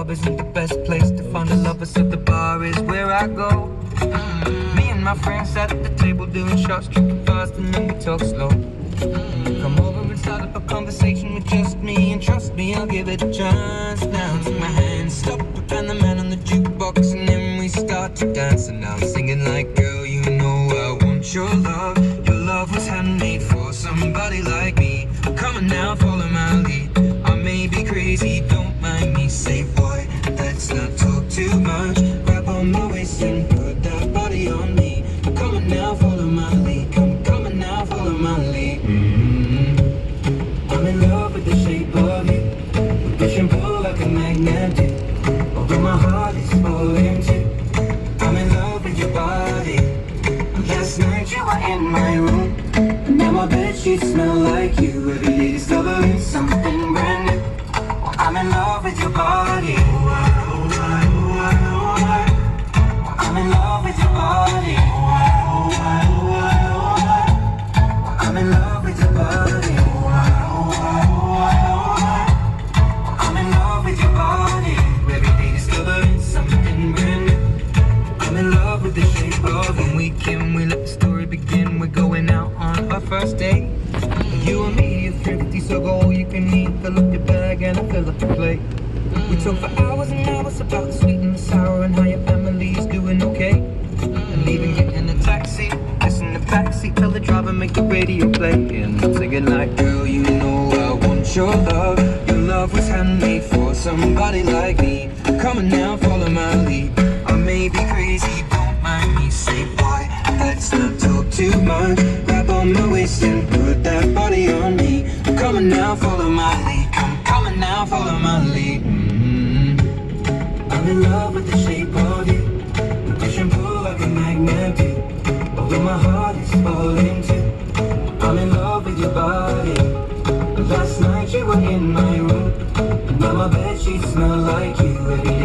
club isn't the best place to find a lover, so the bar is where I go. Me and my friends sat at the table doing shots, tripping fast, and then we talk slow. Come over and start up a conversation with just me, and trust me, I'll give it a chance. Now take my hand, stop, and the man on the jukebox, and then we start to dance. And I'm singing like, girl, you know I want your love. Your love was handmade for somebody like me. Come on now, follow my lead. I may be crazy, don't mind me. Say, boy, let's not talk too much. Grab on my waist and put that body on me. Come on now, follow my lead. Come on now, follow my lead. I'm in love with the shape of you. We push and pull like a magnet do. Although my heart is falling too. I'm in love with your body. Last night you were in my room, and now my bedsheets smell like you. Every day discovering something brand new. I'm in love with your body. I'm in love with your body. I'm in love with your body. I'm in love with your body. Every day discovering something brand new. I'm in love with the shape of you. When we can, we let the story begin. We're going out on our first date. You and me are thrifty, so go all you can eat. Fill up your bag and I fill up the plate. We talk for hours and hours about the sweet and the sour, and how your family's doing okay. And even get in a taxi, listen to the backseat, tell the driver make the radio play. And I'm singing like, girl, you know I want your love. Your love was handmade for somebody like me. Come on now, follow my lead. I may be crazy, don't mind me. Say, boy, let's not talk too much. Grab on my waist and put that body on me. Come on now, follow my lead. Come on now, follow my lead. I'm in love with the shape of you. We push and pull like a magnet do. Although my heart is falling too. I'm in love with your body. Last night you were in my room, and now my bedsheets smell like you. Every